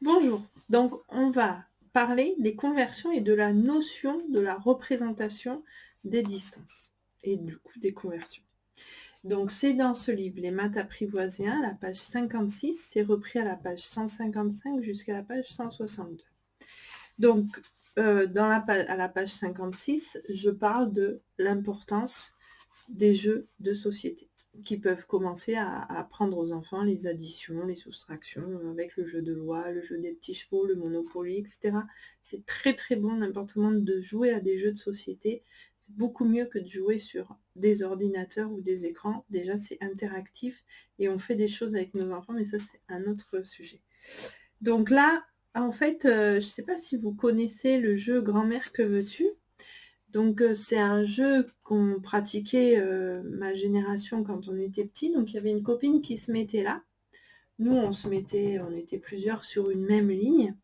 Bonjour, donc on va parler des conversions et de la notion de la représentation des distances et du coup des conversions. Donc c'est dans ce livre, Les maths apprivoisées 1, la page 56, c'est repris à la page 155 jusqu'à la page 162. Donc à la page 56, je parle de l'importance des jeux de société qui peuvent commencer à apprendre aux enfants les additions, les soustractions, avec le jeu de loi, le jeu des petits chevaux, le Monopoly, etc. C'est très très bon n'importe comment de jouer à des jeux de société. C'est beaucoup mieux que de jouer sur des ordinateurs ou des écrans. Déjà, c'est interactif et on fait des choses avec nos enfants, mais ça, c'est un autre sujet. Donc là, en fait, je ne sais pas si vous connaissez le jeu Grand-mère, que veux-tu? Donc c'est un jeu qu'on pratiquait, ma génération quand on était petit. Donc il y avait une copine qui se mettait là. Nous, on était plusieurs sur une même ligne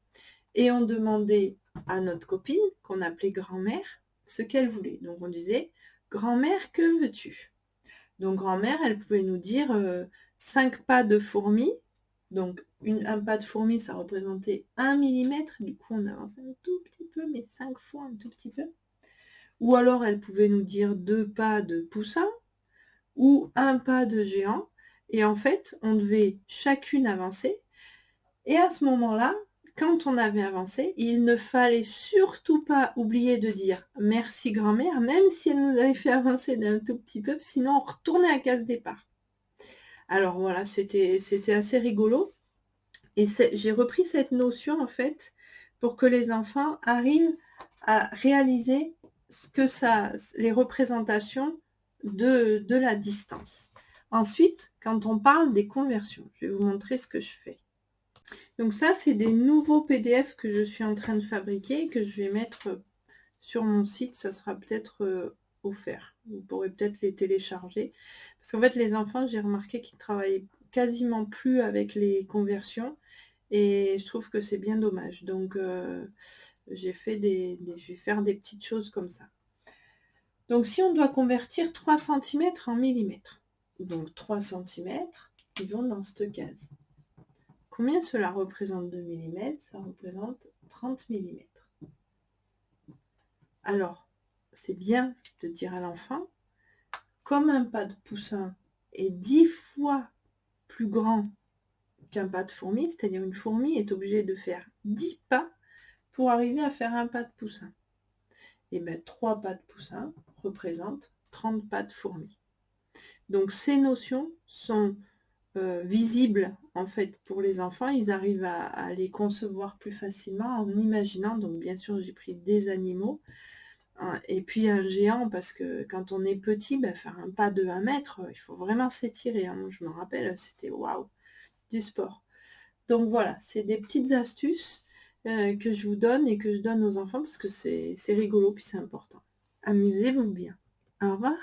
et on demandait à notre copine, qu'on appelait grand-mère, ce qu'elle voulait. Donc on disait: «Grand-mère, que veux-tu?» Donc grand-mère, elle pouvait nous dire, 5 pas de fourmi. Donc un pas de fourmi, ça représentait 1 millimètre. Du coup, on avançait un tout petit peu, mais 5 fois un tout petit peu. Ou alors elle pouvait nous dire 2 pas de poussin ou 1 pas de géant. Et en fait, on devait chacune avancer. Et à ce moment-là, quand on avait avancé, il ne fallait surtout pas oublier de dire merci grand-mère, même si elle nous avait fait avancer d'un tout petit peu, sinon on retournait à case départ. Alors voilà, c'était assez rigolo. Et j'ai repris cette notion en fait pour que les enfants arrivent à réaliser ce que les représentations de la distance. Ensuite, quand on parle des conversions, je vais vous montrer ce que je fais. Donc ça, c'est des nouveaux PDF que je suis en train de fabriquer et que je vais mettre sur mon site. Ça sera peut-être offert. Vous pourrez peut-être les télécharger. Parce qu'en fait, les enfants, j'ai remarqué qu'ils travaillent quasiment plus avec les conversions. Et je trouve que c'est bien dommage. Donc, je vais faire des petites choses comme ça. Donc, si on doit convertir 3 cm en millimètres, donc 3 cm, ils vont dans cette case. Combien cela représente de millimètres? Ça représente 30 millimètres. Alors, c'est bien de dire à l'enfant, comme un pas de poussin est 10 fois plus grand qu'un pas de fourmi, c'est-à-dire une fourmi est obligée de faire 10 pas pour arriver à faire un pas de poussin. Et bien 3 pas de poussin représentent 30 pas de fourmi. Donc ces notions sont visibles en fait pour les enfants. Ils arrivent à les concevoir plus facilement en imaginant. Donc bien sûr, j'ai pris des animaux. Et puis un géant, parce que quand on est petit, faire un pas de 1 mètre, il faut vraiment s'étirer. Je me rappelle, c'était waouh, du sport. Donc voilà, c'est des petites astuces que je vous donne et que je donne aux enfants parce que c'est rigolo puis c'est important. Amusez-vous bien. Au revoir.